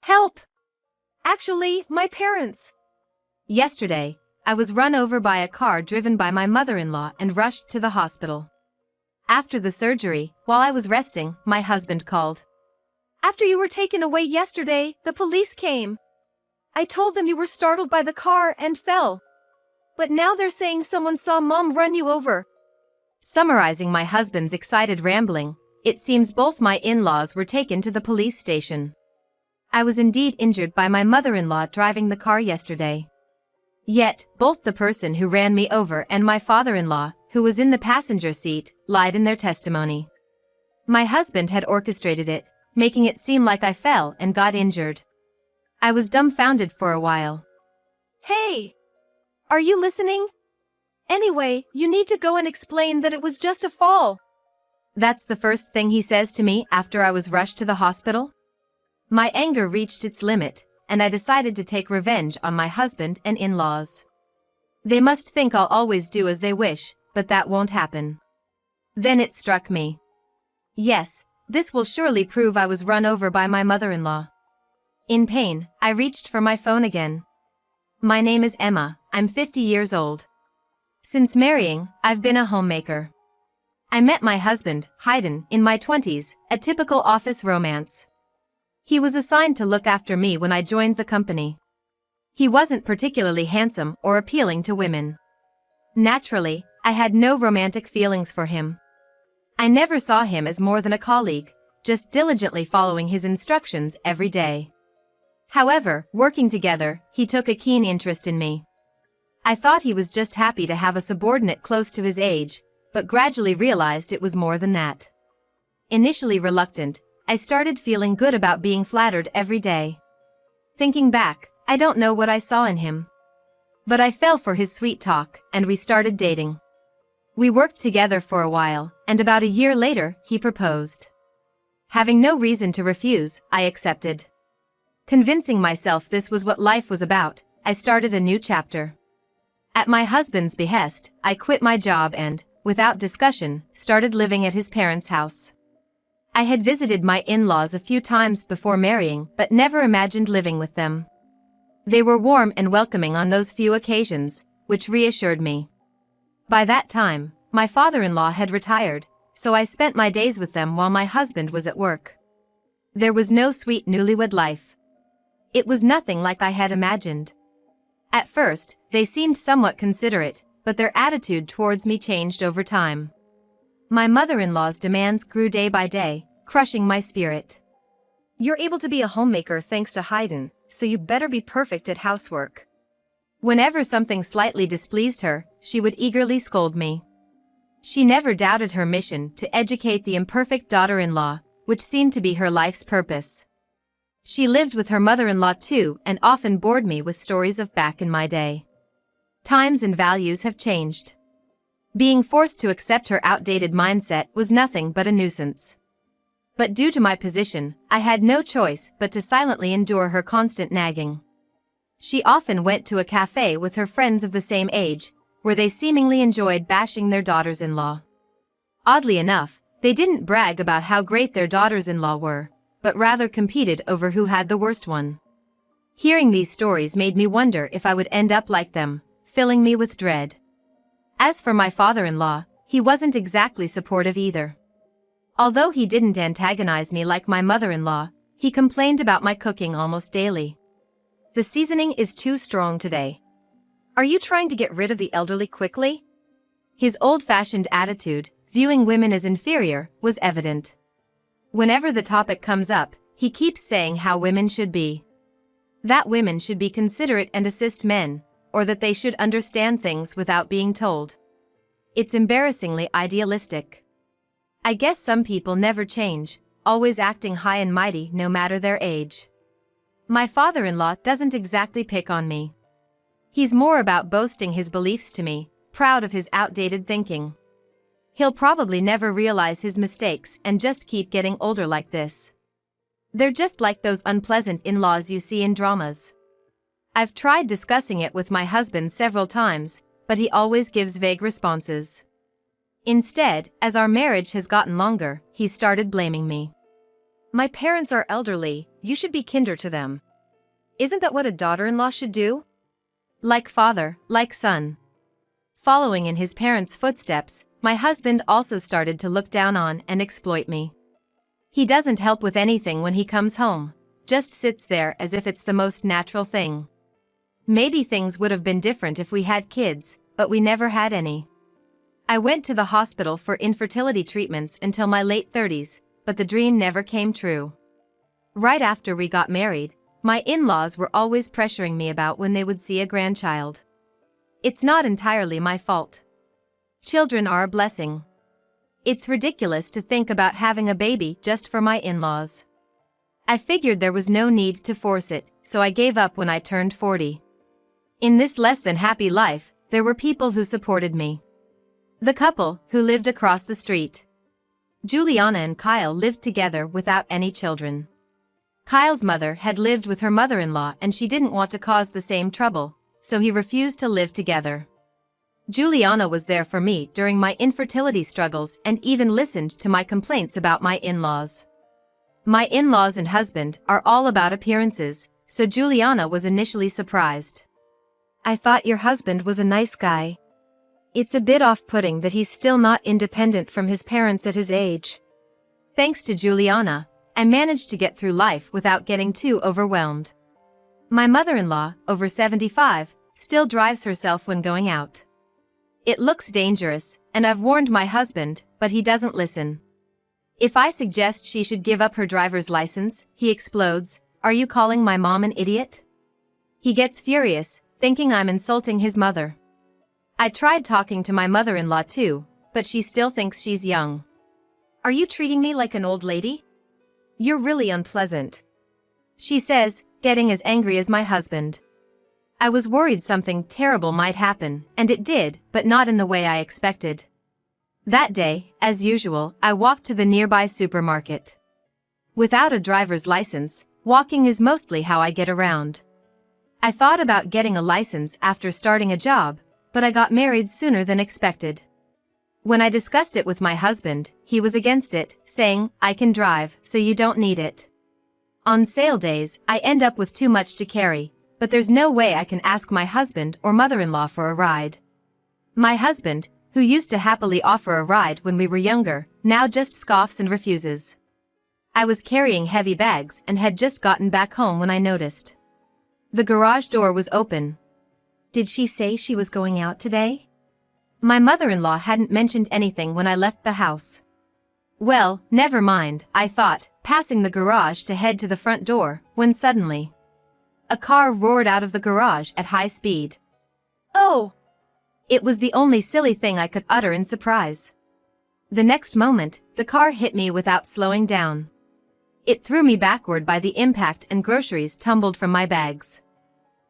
Help! Actually, my parents. Yesterday, I was run over by a car driven by my mother-in-law and rushed to the hospital. After the surgery, while I was resting, my husband called. After you were taken away yesterday, the police came. I told them you were startled by the car and fell. But now they're saying someone saw Mom run you over. Summarizing my husband's excited rambling, it seems both my in-laws were taken to the police station. I was indeed injured by my mother-in-law driving the car yesterday. Yet, both the person who ran me over and my father-in-law, who was in the passenger seat, lied in their testimony. My husband had orchestrated it, making it seem like I fell and got injured. I was dumbfounded for a while. Hey! Are you listening? Anyway, you need to go and explain that it was just a fall. That's the first thing he says to me after I was rushed to the hospital. My anger reached its limit, and I decided to take revenge on my husband and in-laws. They must think I'll always do as they wish, but that won't happen. Then it struck me. Yes, this will surely prove I was run over by my mother-in-law. In pain, I reached for my phone again. My name is Emma, I'm 50 years old. Since marrying, I've been a homemaker. I met my husband, Hayden, in my 20s, a typical office romance. He was assigned to look after me when I joined the company. He wasn't particularly handsome or appealing to women. Naturally, I had no romantic feelings for him. I never saw him as more than a colleague, just diligently following his instructions every day. However, working together, he took a keen interest in me. I thought he was just happy to have a subordinate close to his age, but gradually realized it was more than that. Initially reluctant, I started feeling good about being flattered every day. Thinking back, I don't know what I saw in him. But I fell for his sweet talk, and we started dating. We worked together for a while, and about a year later, he proposed. Having no reason to refuse, I accepted. Convincing myself this was what life was about, I started a new chapter. At my husband's behest, I quit my job and, without discussion, started living at his parents' house. I had visited my in-laws a few times before marrying but never imagined living with them. They were warm and welcoming on those few occasions, which reassured me. By that time, my father-in-law had retired, so I spent my days with them while my husband was at work. There was no sweet newlywed life. It was nothing like I had imagined. At first, they seemed somewhat considerate, but their attitude towards me changed over time. My mother-in-law's demands grew day by day, crushing my spirit. You're able to be a homemaker thanks to Hayden, so you better be perfect at housework. Whenever something slightly displeased her, she would eagerly scold me. She never doubted her mission to educate the imperfect daughter-in-law, which seemed to be her life's purpose. She lived with her mother-in-law too and often bored me with stories of back in my day. Times and values have changed. Being forced to accept her outdated mindset was nothing but a nuisance. But due to my position, I had no choice but to silently endure her constant nagging. She often went to a cafe with her friends of the same age, where they seemingly enjoyed bashing their daughters-in-law. Oddly enough, they didn't brag about how great their daughters-in-law were, but rather competed over who had the worst one. Hearing these stories made me wonder if I would end up like them, filling me with dread. As for my father-in-law, he wasn't exactly supportive either. Although he didn't antagonize me like my mother-in-law, he complained about my cooking almost daily. The seasoning is too strong today. Are you trying to get rid of the elderly quickly? His old-fashioned attitude, viewing women as inferior, was evident. Whenever the topic comes up, he keeps saying how women should be. That women should be considerate and assist men, or that they should understand things without being told. It's embarrassingly idealistic. I guess some people never change, always acting high and mighty no matter their age. My father-in-law doesn't exactly pick on me. He's more about boasting his beliefs to me, proud of his outdated thinking. He'll probably never realize his mistakes and just keep getting older like this. They're just like those unpleasant in-laws you see in dramas. I've tried discussing it with my husband several times, but he always gives vague responses. Instead, as our marriage has gotten longer, he started blaming me. My parents are elderly, You should be kinder to them. Isn't that what a daughter-in-law should do? Like father, like son. Following in his parents' footsteps, my husband also started to look down on and exploit me. He doesn't help with anything when he comes home, just sits there as if it's the most natural thing. Maybe things would have been different if we had kids, but we never had any. I went to the hospital for infertility treatments until my late 30s, but the dream never came true. Right after we got married, my in-laws were always pressuring me about when they would see a grandchild. It's not entirely my fault. Children are a blessing. It's ridiculous to think about having a baby just for my in-laws. I figured there was no need to force it, so I gave up when I turned 40. In this less than happy life, there were people who supported me. The couple who lived across the street. Juliana and Kyle lived together without any children. Kyle's mother had lived with her mother-in-law and she didn't want to cause the same trouble, so he refused to live together. Juliana was there for me during my infertility struggles and even listened to my complaints about my in-laws. My in-laws and husband are all about appearances, so Juliana was initially surprised. I thought your husband was a nice guy. It's a bit off-putting that he's still not independent from his parents at his age. Thanks to Juliana, I managed to get through life without getting too overwhelmed. My mother-in-law, over 75, still drives herself when going out. It looks dangerous, and I've warned my husband, but he doesn't listen. If I suggest she should give up her driver's license, he explodes, "Are you calling my mom an idiot?" He gets furious, thinking I'm insulting his mother. I tried talking to my mother-in-law too, but she still thinks she's young. "Are you treating me like an old lady? You're really unpleasant," she says, getting as angry as my husband. I was worried something terrible might happen, and it did, but not in the way I expected. That day, as usual, I walked to the nearby supermarket. Without a driver's license, walking is mostly how I get around. I thought about getting a license after starting a job, but I got married sooner than expected. When I discussed it with my husband, he was against it, saying, "I can drive, so you don't need it." On sale days, I end up with too much to carry, but there's no way I can ask my husband or mother-in-law for a ride. My husband, who used to happily offer a ride when we were younger, now just scoffs and refuses. I was carrying heavy bags and had just gotten back home when I noticed. The garage door was open. Did she say she was going out today? My mother-in-law hadn't mentioned anything when I left the house. Well, never mind, I thought, passing the garage to head to the front door, when suddenly, a car roared out of the garage at high speed. "Oh!" It was the only silly thing I could utter in surprise. The next moment, the car hit me without slowing down. It threw me backward by the impact and groceries tumbled from my bags.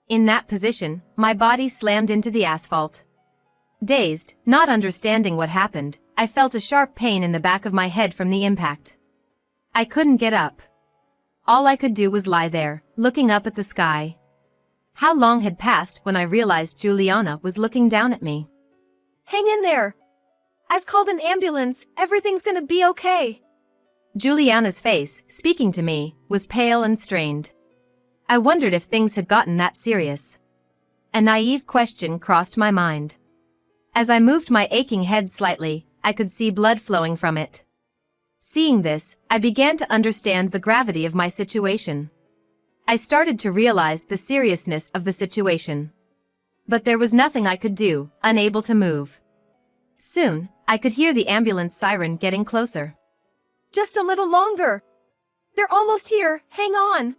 In that position, my body slammed into the asphalt. Dazed, not understanding what happened, I felt a sharp pain in the back of my head from the impact. I couldn't get up. All I could do was lie there, looking up at the sky. How long had passed when I realized Juliana was looking down at me. "Hang in there. I've called an ambulance, everything's gonna be okay." Juliana's face, speaking to me, was pale and strained. I wondered if things had gotten that serious. A naive question crossed my mind. As I moved my aching head slightly, I could see blood flowing from it. Seeing this, I began to understand the gravity of my situation. I started to realize the seriousness of the situation. But there was nothing I could do, unable to move. Soon, I could hear the ambulance siren getting closer. "Just a little longer. They're almost here, hang on."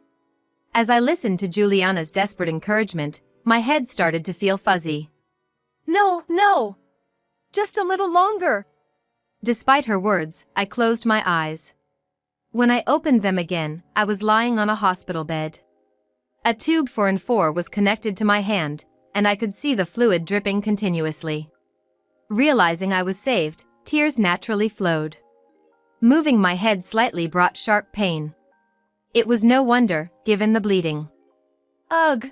As I listened to Juliana's desperate encouragement, my head started to feel fuzzy. "No, no. Just a little longer." Despite her words, I closed my eyes. When I opened them again, I was lying on a hospital bed. A tube 4 was connected to my hand, and I could see the fluid dripping continuously. Realizing I was saved, tears naturally flowed. Moving my head slightly brought sharp pain. It was no wonder, given the bleeding. "Ugh!"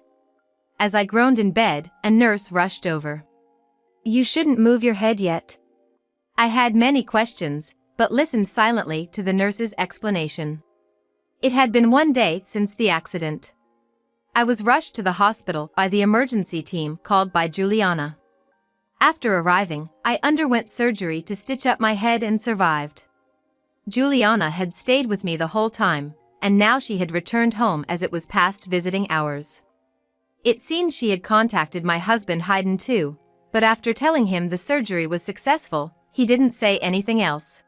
As I groaned in bed, a nurse rushed over. "You shouldn't move your head yet." I had many questions, but listened silently to the nurse's explanation. It had been 1 day since the accident. I was rushed to the hospital by the emergency team called by Juliana. After arriving, I underwent surgery to stitch up my head and survived. Juliana had stayed with me the whole time, and now she had returned home as it was past visiting hours. It seemed she had contacted my husband Hayden too, but after telling him the surgery was successful, he didn't say anything else.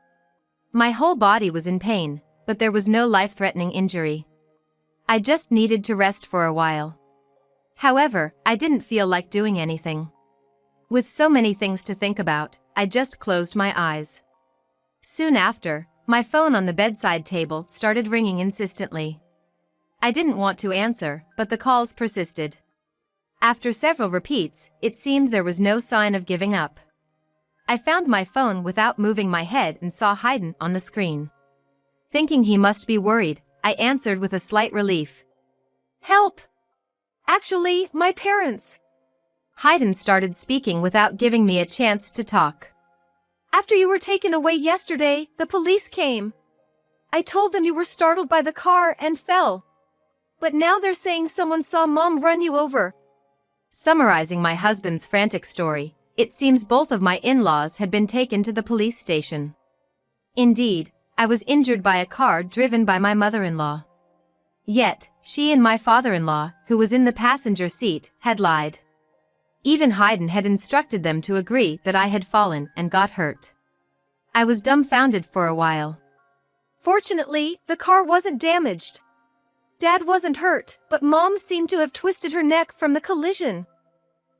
My whole body was in pain, but there was no life-threatening injury. I just needed to rest for a while. However, I didn't feel like doing anything. With so many things to think about, I just closed my eyes. Soon after, my phone on the bedside table started ringing insistently. I didn't want to answer, but the calls persisted. After several repeats, it seemed there was no sign of giving up. I found my phone without moving my head and saw Hayden on the screen. Thinking he must be worried, I answered with a slight relief. "Help! Actually, my parents." Hayden started speaking without giving me a chance to talk. "After you were taken away yesterday, the police came. I told them you were startled by the car and fell. But now they're saying someone saw Mom run you over." Summarizing my husband's frantic story, it seems both of my in-laws had been taken to the police station. Indeed, I was injured by a car driven by my mother-in-law. Yet, she and my father-in-law, who was in the passenger seat, had lied. Even Hayden had instructed them to agree that I had fallen and got hurt. I was dumbfounded for a while. "Fortunately, the car wasn't damaged. Dad wasn't hurt, but Mom seemed to have twisted her neck from the collision.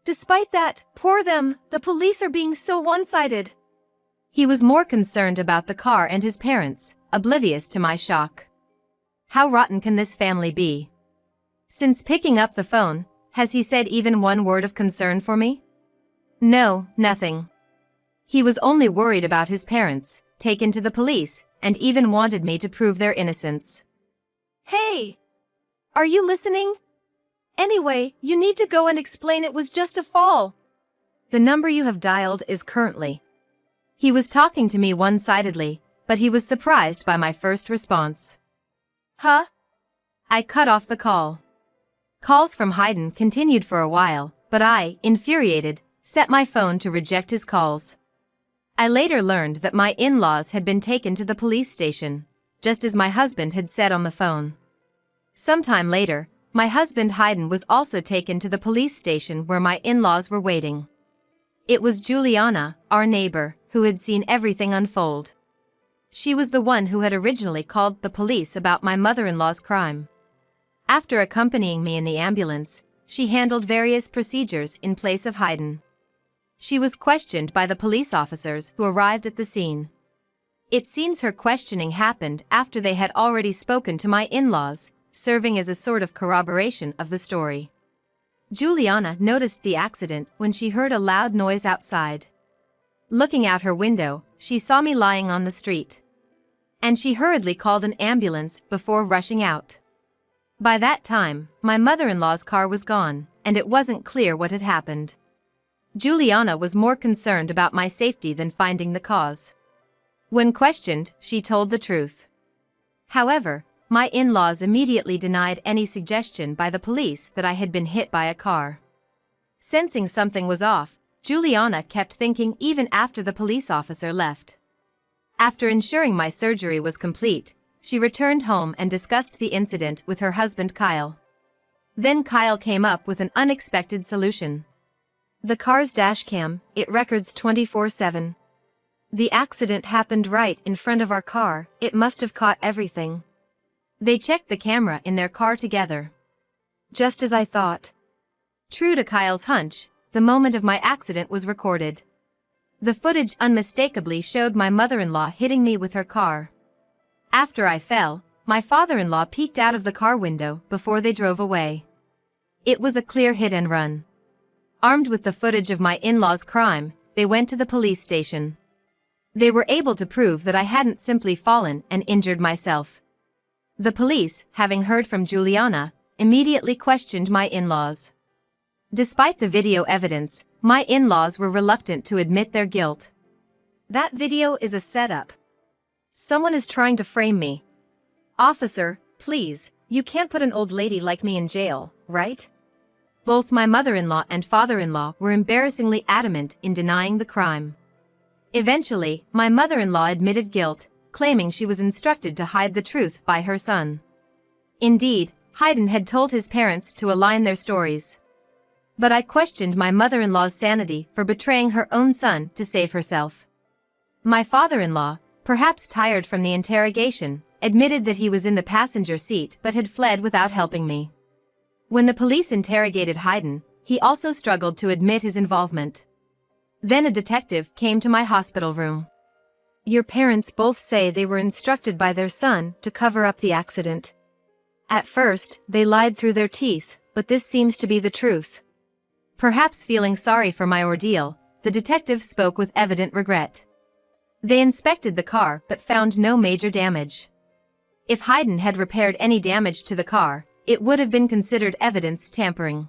Despite that, poor them, the police are being so one-sided." He was more concerned about the car and his parents, oblivious to my shock. How rotten can this family be? Since picking up the phone, has he said even one word of concern for me? No, nothing. He was only worried about his parents, taken to the police, and even wanted me to prove their innocence. "Hey! Are you listening? Anyway, you need to go and explain it was just a fall. The number you have dialed is currently..." He was talking to me one-sidedly, but he was surprised by my first response. "Huh?" I cut off the call. Calls from Hayden continued for a while, but I, infuriated, set my phone to reject his calls. I later learned that my in-laws had been taken to the police station, just as my husband had said on the phone. Sometime later, my husband Hayden was also taken to the police station where my in-laws were waiting. It was Juliana, our neighbor, who had seen everything unfold. She was the one who had originally called the police about my mother-in-law's crime. After accompanying me in the ambulance, she handled various procedures in place of Hayden. She was questioned by the police officers who arrived at the scene. It seems her questioning happened after they had already spoken to my in-laws, serving as a sort of corroboration of the story. Juliana noticed the accident when she heard a loud noise outside. Looking out her window, she saw me lying on the street. And she hurriedly called an ambulance before rushing out. By that time, my mother-in-law's car was gone, and it wasn't clear what had happened. Juliana was more concerned about my safety than finding the cause. When questioned, she told the truth. However, my in-laws immediately denied any suggestion by the police that I had been hit by a car. Sensing something was off, Juliana kept thinking even after the police officer left. After ensuring my surgery was complete, she returned home and discussed the incident with her husband Kyle. Then Kyle came up with an unexpected solution. "The car's dashcam, it records 24/7. The accident happened right in front of our car, it must have caught everything." They checked the camera in their car together. Just as I thought. True to Kyle's hunch, the moment of my accident was recorded. The footage unmistakably showed my mother-in-law hitting me with her car. After I fell, my father-in-law peeked out of the car window before they drove away. It was a clear hit and run. Armed with the footage of my in-laws' crime, they went to the police station. They were able to prove that I hadn't simply fallen and injured myself. The police, having heard from Juliana, immediately questioned my in-laws. Despite the video evidence, my in-laws were reluctant to admit their guilt. "That video is a setup. Someone is trying to frame me. Officer, Please, you can't put an old lady like me in jail, right? Both my mother-in-law and father-in-law were embarrassingly adamant in denying the crime. Eventually, my mother-in-law admitted guilt, claiming she was instructed to hide the truth by her son. Indeed, Hayden had told his parents to align their stories. But I questioned my mother-in-law's sanity for betraying her own son to save herself. My father-in-law, perhaps tired from the interrogation, admitted that he was in the passenger seat but had fled without helping me. When the police interrogated Hayden, he also struggled to admit his involvement. Then a detective came to my hospital room. Your parents both say they were instructed by their son to cover up the accident. At first, they lied through their teeth, but this seems to be the truth. Perhaps feeling sorry for my ordeal, the detective spoke with evident regret. They inspected the car but found no major damage. If Hayden had repaired any damage to the car, it would have been considered evidence tampering.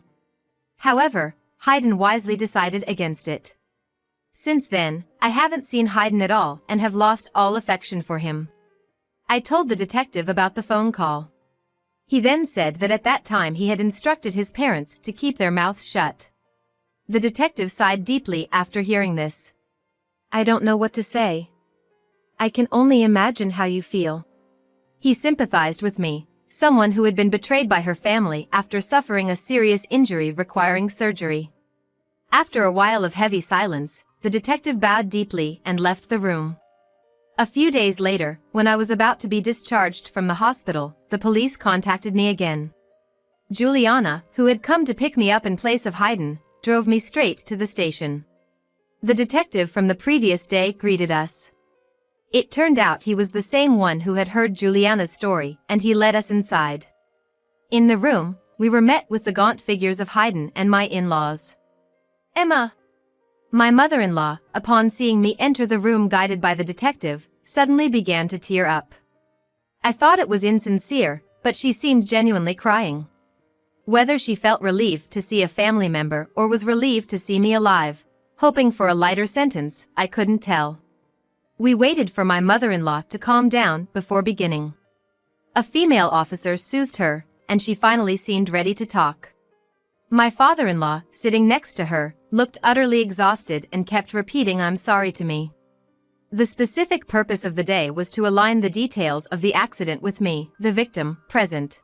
However, Hayden wisely decided against it. Since then, I haven't seen Hayden at all and have lost all affection for him. I told the detective about the phone call. He then said that at that time he had instructed his parents to keep their mouths shut. The detective sighed deeply after hearing this. I don't know what to say. I can only imagine how you feel. He sympathized with me, someone who had been betrayed by her family after suffering a serious injury requiring surgery. After a while of heavy silence, the detective bowed deeply and left the room. A few days later, when I was about to be discharged from the hospital, the police contacted me again. Juliana, who had come to pick me up in place of Hayden, drove me straight to the station. The detective from the previous day greeted us. It turned out he was the same one who had heard Juliana's story, and he led us inside. In the room, we were met with the gaunt figures of Hayden and my in-laws. Emma! My mother-in-law, upon seeing me enter the room guided by the detective, suddenly began to tear up. I thought it was insincere, but she seemed genuinely crying. Whether she felt relieved to see a family member or was relieved to see me alive, hoping for a lighter sentence, I couldn't tell. We waited for my mother-in-law to calm down before beginning. A female officer soothed her, and she finally seemed ready to talk. My father-in-law, sitting next to her, looked utterly exhausted and kept repeating "I'm sorry" to me. The specific purpose of the day was to align the details of the accident with me, the victim, present.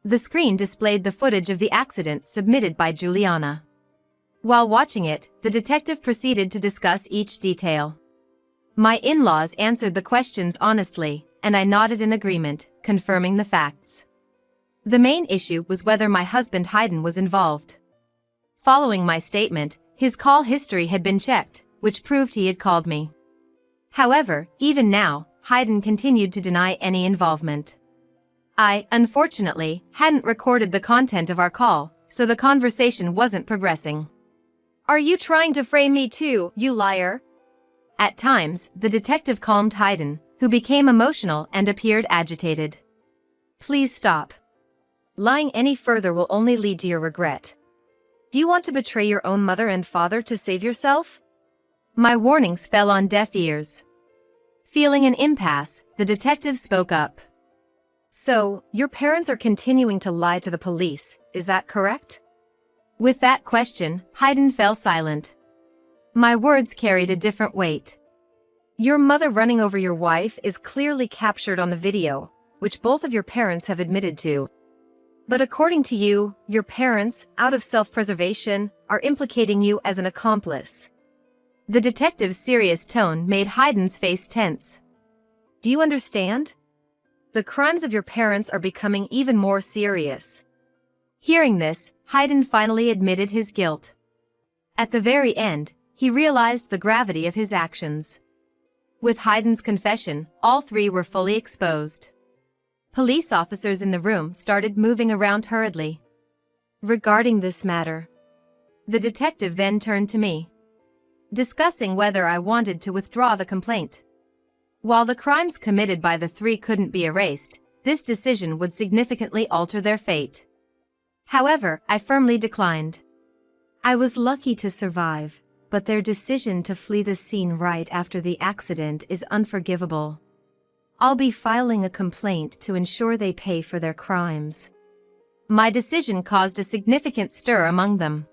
The screen displayed the footage of the accident submitted by Juliana. While watching it, the detective proceeded to discuss each detail. My in-laws answered the questions honestly, and I nodded in agreement, confirming the facts. The main issue was whether my husband Hayden was involved. Following my statement, his call history had been checked, which proved he had called me. However, even now, Hayden continued to deny any involvement. I, unfortunately, hadn't recorded the content of our call, so the conversation wasn't progressing. Are you trying to frame me too, you liar? At times, the detective calmed Hayden, who became emotional and appeared agitated. Please stop. Lying any further will only lead to your regret. Do you want to betray your own mother and father to save yourself? My warnings fell on deaf ears. Feeling an impasse, the detective spoke up. So, your parents are continuing to lie to the police, is that correct? With that question, Hayden fell silent. My words carried a different weight. Your mother running over your wife is clearly captured on the video, which both of your parents have admitted to. But according to you, your parents, out of self-preservation, are implicating you as an accomplice. The detective's serious tone made Hayden's face tense. Do you understand? The crimes of your parents are becoming even more serious. Hearing this, Hayden finally admitted his guilt. At the very end, he realized the gravity of his actions. With Hayden's confession, all three were fully exposed. Police officers in the room started moving around hurriedly. Regarding this matter, the detective then turned to me, discussing whether I wanted to withdraw the complaint. While the crimes committed by the three couldn't be erased, this decision would significantly alter their fate. However, I firmly declined. I was lucky to survive, but their decision to flee the scene right after the accident is unforgivable. I'll be filing a complaint to ensure they pay for their crimes. My decision caused a significant stir among them.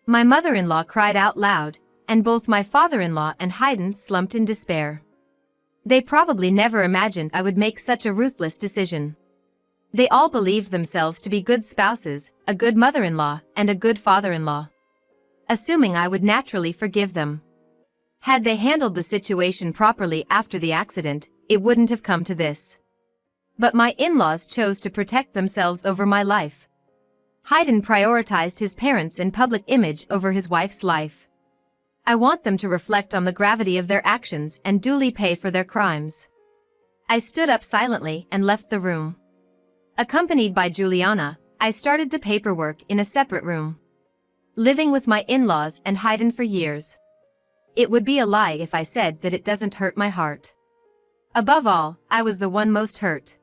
My mother-in-law cried out loud, and both my father-in-law and Haydn slumped in despair. They probably never imagined I would make such a ruthless decision. They all believed themselves to be good spouses, a good mother-in-law, and a good father-in-law, assuming I would naturally forgive them. Had they handled the situation properly after the accident, it wouldn't have come to this. But my in-laws chose to protect themselves over my life. Haydn prioritized his parents' and public image over his wife's life. I want them to reflect on the gravity of their actions and duly pay for their crimes. I stood up silently and left the room. Accompanied by Juliana, I started the paperwork in a separate room. Living with my in-laws and Haydn for years. It would be a lie if I said that it doesn't hurt my heart. Above all, I was the one most hurt.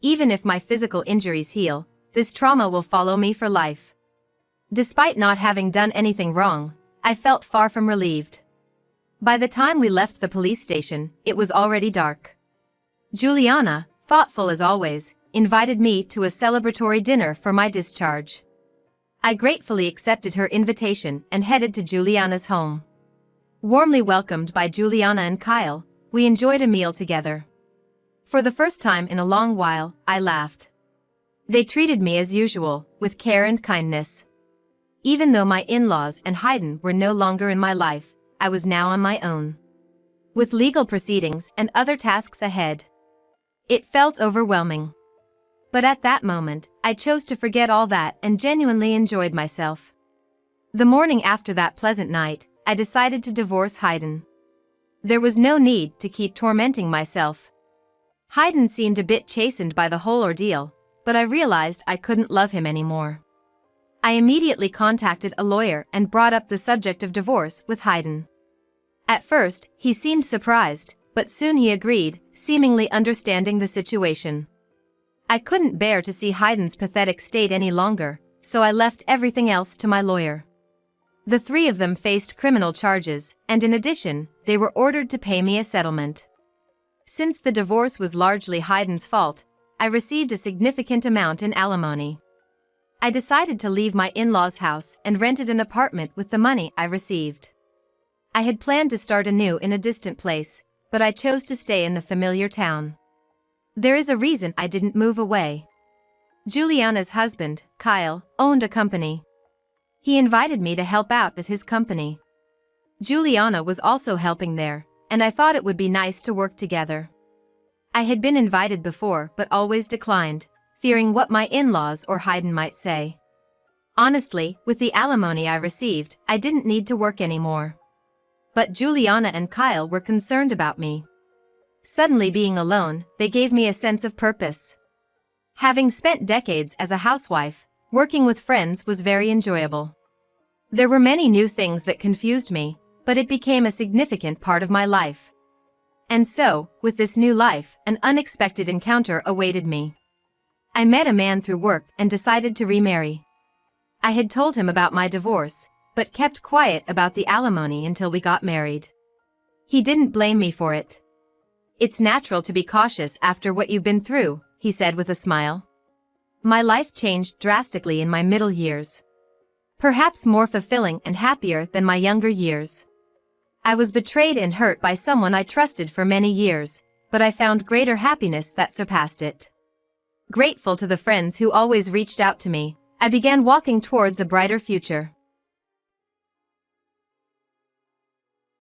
Even if my physical injuries heal, this trauma will follow me for life. Despite not having done anything wrong, I felt far from relieved. By the time we left the police station, it was already dark. Juliana, thoughtful as always, invited me to a celebratory dinner for my discharge. I gratefully accepted her invitation and headed to Juliana's home. Warmly welcomed by Juliana and Kyle, we enjoyed a meal together. For the first time in a long while, I laughed. They treated me as usual, with care and kindness. Even though my in-laws and Haydn were no longer in my life, I was now on my own. With legal proceedings and other tasks ahead. It felt overwhelming. But at that moment, I chose to forget all that and genuinely enjoyed myself. The morning after that pleasant night, I decided to divorce Haydn. There was no need to keep tormenting myself. Haydn seemed a bit chastened by the whole ordeal, but I realized I couldn't love him anymore. I immediately contacted a lawyer and brought up the subject of divorce with Haydn. At first, he seemed surprised, but soon he agreed, seemingly understanding the situation. I couldn't bear to see Haydn's pathetic state any longer, so I left everything else to my lawyer. The three of them faced criminal charges, and in addition, they were ordered to pay me a settlement. Since the divorce was largely Haydn's fault, I received a significant amount in alimony. I decided to leave my in-laws' house and rented an apartment with the money I received. I had planned to start anew in a distant place, but I chose to stay in the familiar town. There is a reason I didn't move away. Juliana's husband, Kyle, owned a company. He invited me to help out at his company. Juliana was also helping there, and I thought it would be nice to work together. I had been invited before but always declined, fearing what my in-laws or Haydn might say. Honestly, with the alimony I received, I didn't need to work anymore. But Juliana and Kyle were concerned about me. Suddenly being alone, they gave me a sense of purpose. Having spent decades as a housewife, working with friends was very enjoyable. There were many new things that confused me, but it became a significant part of my life. And so, with this new life, an unexpected encounter awaited me. I met a man through work and decided to remarry. I had told him about my divorce, but kept quiet about the alimony until we got married. He didn't blame me for it. "It's natural to be cautious after what you've been through," he said with a smile. My life changed drastically in my middle years. Perhaps more fulfilling and happier than my younger years. I was betrayed and hurt by someone I trusted for many years, but I found greater happiness that surpassed it. Grateful to the friends who always reached out to me, I began walking towards a brighter future.